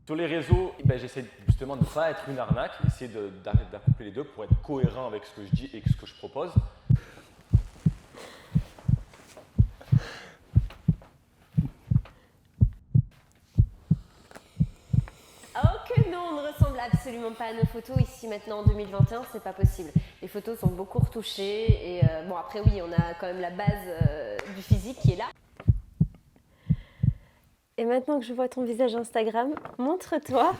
Sur les réseaux, j'essaie justement de ne pas être une arnaque, essayer d'accoupler les deux pour être cohérent avec ce que je dis et ce que je propose. Oh que non, on ne ressemble absolument pas à nos photos ici maintenant en 2021, c'est pas possible. Les photos sont beaucoup retouchées et bon après oui, on a quand même la base du physique qui est là. Et maintenant que je vois ton visage Instagram, montre-toi.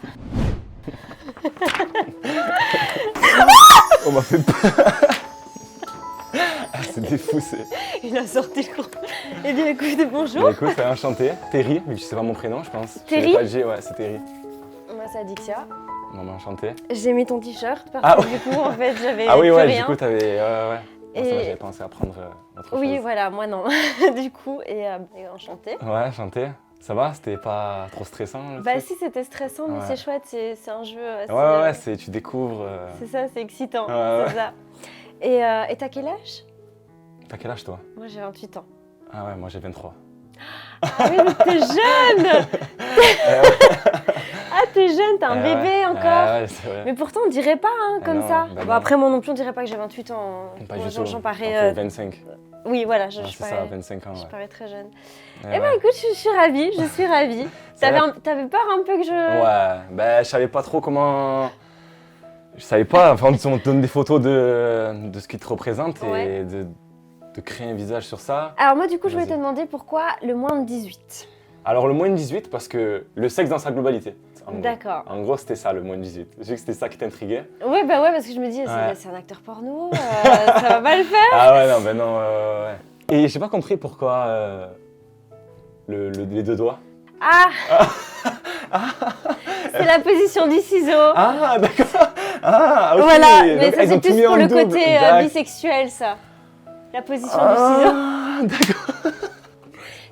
On m'a fait peur. Ah, c'est défoussé. Il a sorti le groupe. Eh bien écoute, bonjour. Bah, écoute, enchanté. Terry, vu que c'est pas mon prénom, je pense. Terry? Je l'ai pas dit, ouais, c'est Terry. Moi c'est Adixia. Bon, bah, enchanté. J'ai mis ton t-shirt parce Ah, que du coup en fait j'avais Ah oui, plus ouais, rien. du coup, t'avais. Ouais. Bon, Et- ça va, j'avais pensé à prendre autre chose. Oui voilà, moi non. Du coup, et enchantée. Ouais, enchanté. Ça va? C'était pas trop stressant? Bah truc si c'était stressant mais Ouais. c'est chouette, c'est un jeu. Ouais, tu découvres. C'est ça, c'est excitant. Ouais, C'est ça. Et t'as quel âge? T'as quel âge toi? Moi j'ai 28 ans. Ah ouais, moi j'ai 23. Ah oui, mais t'es jeune. Ah t'es jeune, t'es un bébé encore. Ouais, c'est vrai. Mais pourtant on dirait pas comme non, ça. bah Bon, non. après moi non plus on dirait pas que j'ai 28 ans. Pas Moi, du tout. j'en J'en parais. fais 25. Oui voilà, je C'est ça, parais. 25 ans. Je Ouais. parais très jeune. Ouais, Eh ben ouais. écoute, je suis ravie, je suis ravie. Ça va. T'avais peur un peu que je... Ouais, ben je savais pas trop comment. Je savais pas, enfin on te donne des photos de ce qui te représente Ouais. et de créer un visage sur ça. Alors moi du coup je voulais te Vas-y. demander pourquoi le moins de 18. Alors le moins de 18 parce que le sexe dans sa globalité. En gros. D'accord. En gros c'était ça le moins de 18. J'ai vu que c'était ça qui t'intriguait. Ouais bah ouais parce que je me dis Ouais. c'est un acteur porno, ça va pas le faire. Ah ouais non, ben non, ouais. Et j'ai pas compris pourquoi les deux doigts. Ah, c'est la position du ciseau. Ah d'accord. Ah ok. Voilà, mais Donc, ça ils ont c'est tout mis plus pour en le double. côté D'accord. bisexuel ça. La position du ciseau. Ah d'accord.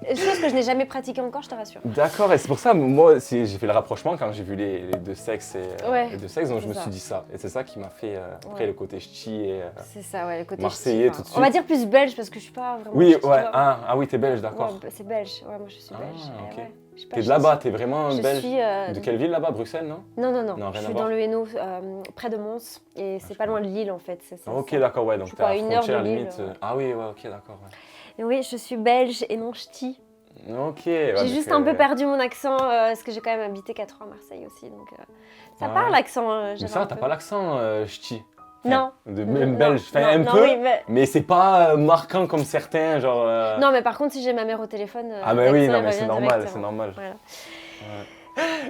Chose que je n'ai jamais pratiquée encore, je te rassure. D'accord, et c'est pour ça, moi, j'ai fait le rapprochement quand j'ai vu les deux sexes, Ouais, les deux sexes, donc je me c'est ça. suis dit ça. Et c'est ça qui m'a fait, après, Ouais. le côté ch'ti et... C'est ça, ouais, le côté Marseillais, ch'ti, tout de On va suite. dire plus belge parce que je suis pas vraiment Oui, ch'ti, tu ouais, vois. ah oui, t'es belge, d'accord. Ouais, c'est belge, ouais, moi je suis Ah, belge. ok. Ouais. Je suis pas T'es de ch'ti. là-bas, t'es vraiment Je belge. suis, De quelle ville là-bas, Bruxelles, non? Non, Non, je rien à suis voir. dans le Hainaut, près de Mons, et c'est pas loin de Lille en fait. Ok, d'accord, ouais, Je donc suis t'es à quoi, la 1 heure de frontière, Lille, limite. Ah oui, ouais, ok, d'accord, ouais. Et oui, je suis belge et non ch'ti. Ok, ouais, J'ai donc, juste un peu perdu mon accent, parce que j'ai quand même habité 4 ans à Marseille aussi, donc ça Ah part ouais. l'accent. Mais j'avais ça, un t'as peu. pas l'accent ch'ti. Non. De Non, même belge, enfin un non, peu, oui, mais c'est pas marquant comme certains, genre... Non, mais par contre, si j'ai ma mère au téléphone, Ah bah oui, l'accent, non il mais c'est revient normal, directement. c'est normal. Voilà.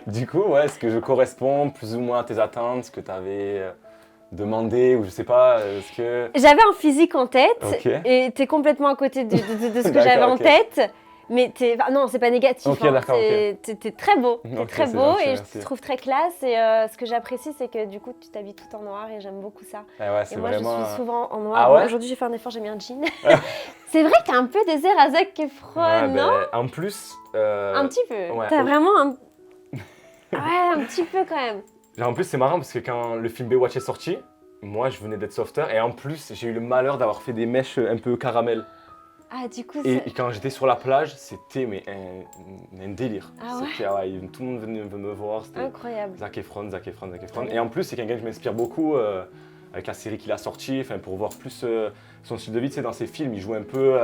Du coup, ouais, est-ce que je corresponds plus ou moins à tes attentes, ce que tu avais demandé, ou je sais pas, est-ce que... J'avais un physique en tête, Ok. et t'es complètement à côté de ce que D'accord, j'avais en ok. tête. Mais non, c'est pas négatif. Ok, hein. d'accord, T'es très beau. T'es Ok, très c'est beau gentil, et merci. je te trouve très classe. Et ce que j'apprécie, c'est que du coup, tu t'habilles tout en noir et j'aime beaucoup ça. Eh ouais, Et c'est moi, vraiment... je suis souvent en noir. Ah Bon, ouais. aujourd'hui, j'ai fait un effort, j'ai mis un jean. C'est vrai que t'as un peu des airs à Zac Efron, Ouais, non? en plus... Un petit peu. ouais. T'as vraiment un... Ouais, un petit peu quand même. Genre, en plus, c'est marrant parce que quand le film Baywatch est sorti, moi, je venais d'être softer, et en plus, j'ai eu le malheur d'avoir fait des mèches un peu caramel. Ah, du coup, Et quand j'étais sur la plage, c'était mais un délire. Ah ouais. C'était, tout le monde venait me voir, c'était... incroyable. Zac Efron. Ouais. Et en plus, c'est quelqu'un qui m'inspire beaucoup avec la série qu'il a sortie, pour voir plus son style de vie. Tu sais, dans ses films, il joue un peu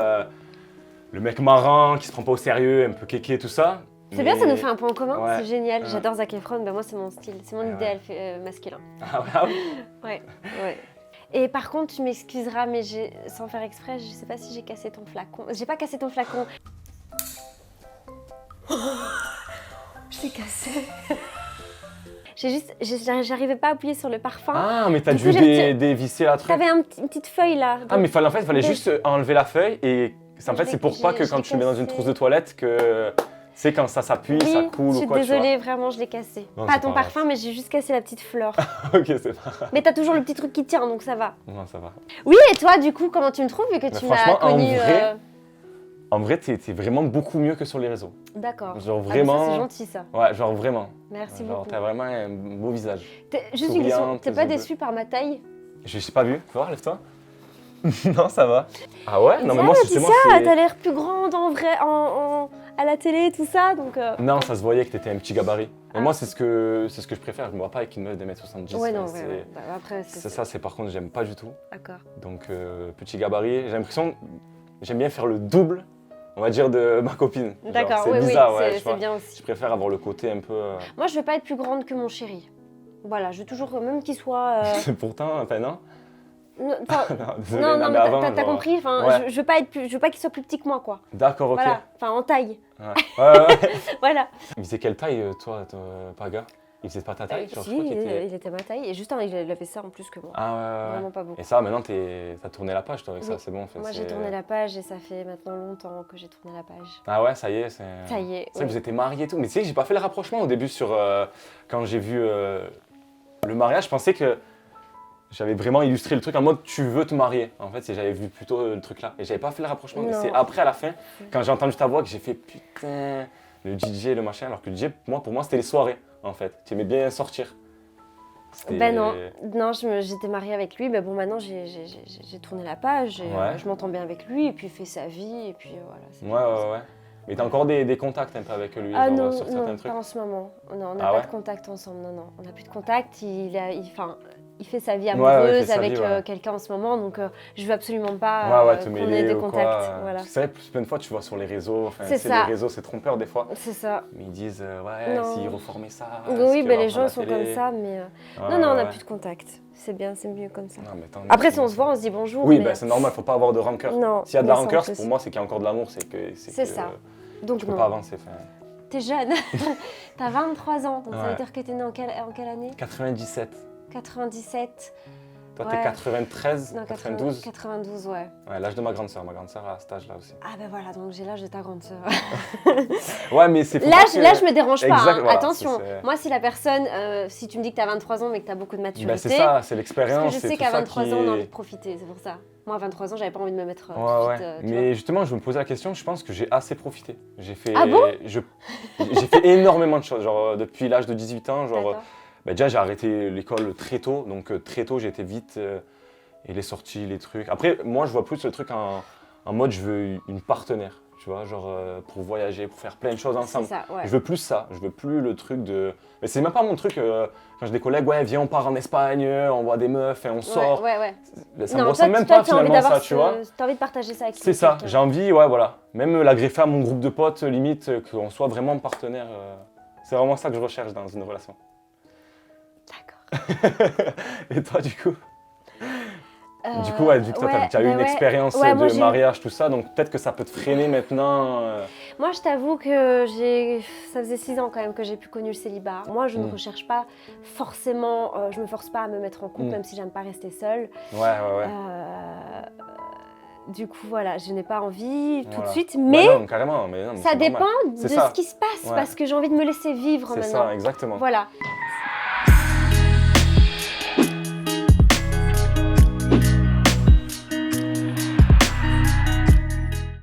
le mec marrant, qui se prend pas au sérieux, un peu kéké, tout ça. C'est bien, ça nous fait un point en commun, Ouais. c'est génial. Ouais. J'adore Zac Efron, moi c'est mon style, c'est mon Ouais. idéal masculin. Ah ouais, ah oui. Ouais. Et par contre, tu m'excuseras, mais sans faire exprès, je sais pas si j'ai cassé ton flacon. J'ai pas cassé ton flacon. Je l'ai cassé. J'arrivais pas à appuyer sur le parfum. Ah, mais t'as Du dû coup, j'ai- dévisser la truc. T'avais une petite feuille là. Ah, mais il fallait Donc- juste enlever la feuille, et en Je fait, l'ai- c'est pour pas que je quand l'ai tu le mets dans une cassé. trousse de toilette, que c'est quand ça s'appuie, Oui, ça coule je ou suis quoi, désolée, vraiment, je l'ai cassé. Non, Pas c'est ton pas parfum, mais j'ai juste cassé la petite fleur. tu vois. Ok, c'est pas... Mais t'as toujours le petit truc qui tient, donc ça va. Non, ça va. Oui, et toi, du coup, comment tu me trouves vu que tu m'as franchement, en connu vrai, En vrai, t'es vraiment beaucoup mieux que sur les réseaux. D'accord. Genre Ah, mais vraiment... ça, c'est gentil ça. Ouais, genre vraiment. Merci Genre, beaucoup. t'as vraiment un beau visage. Juste une question, souriante, t'es pas les yeux déçu par ma taille? Je sais pas vu. Faut voir, lève-toi. Non, ça va. Ah ouais? Non, mais moi, Tiens, justement, Laetitia, c'est... t'as l'air plus grande en vrai, à la télé, tout ça, donc... Non, ça se voyait que t'étais un petit gabarit. Et Ah. moi, c'est ce que je préfère. Je me vois pas avec une meuf de 1m70. Ouais, non, c'est- ouais. Bah, après, C'est ça, c'est par contre, j'aime pas du tout. D'accord. Donc, petit gabarit. J'ai l'impression, j'aime bien faire le double, on va dire, de ma copine. Genre, D'accord, c'est oui, bizarre, oui, ouais, c'est tu vois. bien Je aussi. préfère avoir le côté un peu. Moi, je veux pas être plus grande que mon chéri. Voilà, je veux toujours, même qu'il soit... Pourtant, enfin, non. Enfin, Non, désolé, non, non, mais avant, t'as genre, compris, enfin, ouais. je veux pas être plus, je veux pas qu'il soit plus petit que moi, quoi. D'accord, ok. Voilà, enfin, en taille. Ouais. Ouais, ouais. Voilà. Il faisait quelle taille, toi, Paga? Il faisait pas ta taille? Genre, je Si, crois qu'il était. il était ma taille, et juste avant, il avait ça en plus que moi. Ah ouais, ouais. Vraiment pas beaucoup. Et ça, maintenant, t'as tourné la page, toi, avec ça, Oui. c'est bon. Enfin, Moi, j'ai c'est- tourné la page et ça fait maintenant longtemps que j'ai tourné la page. Ah ouais, ça y est, c'est. Ça y est. C'est vrai que oui. vous étiez mariés et tout. Mais tu sais que j'ai pas fait le rapprochement au début sur. Quand j'ai vu le mariage, je pensais que j'avais vraiment illustré le truc en mode tu veux te marier. En fait, j'avais vu plutôt le truc là. Et j'avais pas fait le rapprochement. Mais Non. c'est après, à la fin, quand j'ai entendu ta voix, que j'ai fait putain, le DJ, le machin. Alors que le DJ, pour moi, c'était les soirées, en fait. Tu aimais bien sortir. C'était- Ben non, non, j'étais mariée avec lui, mais bon, maintenant j'ai tourné la page, et, Ouais. je m'entends bien avec lui, et puis il fait sa vie, et puis voilà. c'est Ouais, bien. ouais, ouais. Mais t'as encore des contacts un peu avec lui, Ah genre, non, sur certains non, trucs. pas en ce moment. Non, on n'a Ah pas ouais de contact ensemble, non, non. On n'a plus de contact, il fait sa vie Ouais, ouais, il amoureuse fait sa avec vie, ouais. quelqu'un en ce moment, donc je veux absolument pas Ouais, ouais, te qu'on mêler ait des ou contacts. quoi. Voilà. C'est vrai, plein de fois, tu vois sur les réseaux, enfin, C'est c'est ça. les réseaux, c'est trompeur des fois. C'est ça. Mais ils disent, ouais, Non. s'ils reformaient ça. Oui, est-ce qu'il ben va les prendre gens la sont télé comme ça, mais Ouais, non, non, on n'a ouais. plus de contact. C'est bien, c'est mieux comme ça. Non, mais tant mieux, Après, si c'est on bon. se voit, on se dit bonjour. Oui, mais, ben, c'est normal, faut pas avoir de rancœur. Non, S'il y a de la mais sans rancœur, plus. pour moi, c'est qu'il y a encore de l'amour, C'est ça. Donc Tu peux non. pas avancer. Enfin, T'es jeune, t'as 23 ans, donc ça veut Ouais. dire que t'es né en quelle année 97. 97. Toi, Ouais. t'es 93, Non, 92. 92, ouais. Ouais, l'âge de ma grande sœur. Ma grande sœur a cet âge-là aussi. Ah ben voilà, donc j'ai l'âge de ta grande sœur. Ouais, mais c'est. faut L'âge, pas que- l'âge me dérange pas, Exact, hein. voilà, Attention, c'est- moi si la personne, si tu me dis que t'as 23 ans mais que t'as beaucoup de maturité, Ben, c'est ça, c'est parce l'expérience. que je c'est sais tout qu'à ça 23 qui ans on a est- envie de profiter, c'est pour ça. Moi à 23 ans j'avais pas envie de me mettre tout Ouais, de ouais. suite, tu Mais justement, je me posais la question, je pense que j'ai assez profité. J'ai fait, Ah bon j'ai fait énormément de choses. Genre, depuis l'âge de 18 ans, vois. genre, D'accord. bah, déjà, j'ai arrêté l'école très tôt. Donc, très tôt, j'ai été vite. Et les sorties, les trucs. Après, moi, je vois plus le truc en mode je veux une partenaire. Tu vois, genre, pour voyager, pour faire plein de choses C'est ensemble. ça, ouais. Je veux plus ça. Je veux plus le truc de. Mais c'est même pas mon truc. Quand j'ai des collègues, ouais, viens, on part en Espagne, on voit des meufs et on sort. Ouais, ouais, ouais. Ça me Non, ressemble toi, même toi, pas t'as envie finalement d'avoir ça, tu vois. T'as envie de partager ça avec C'est ça, quelqu'un. j'ai envie, ouais, voilà. Même la greffer à mon groupe de potes, limite, qu'on soit vraiment partenaire. C'est vraiment ça que je recherche dans une relation. D'accord. Et toi, du coup Du coup, ouais, vu que toi, tu as eu bah une ouais. expérience Ouais, moi, de j'ai eu- mariage, tout ça, donc peut-être que ça peut te freiner maintenant. Moi, je t'avoue que ça faisait 6 ans quand même que j'ai plus connu le célibat. Moi, je ne Mm. recherche pas forcément, je me force pas à me mettre en couple, Mm. même si j'aime pas rester seule. Ouais, ouais. Du coup, voilà, je n'ai pas envie tout de Voilà. suite, Bah mais non, carrément, mais non, mais ça c'est dépend normal. de C'est ça. ce qui se passe, Ouais. parce que j'ai envie de me laisser vivre C'est maintenant. ça, exactement. Voilà.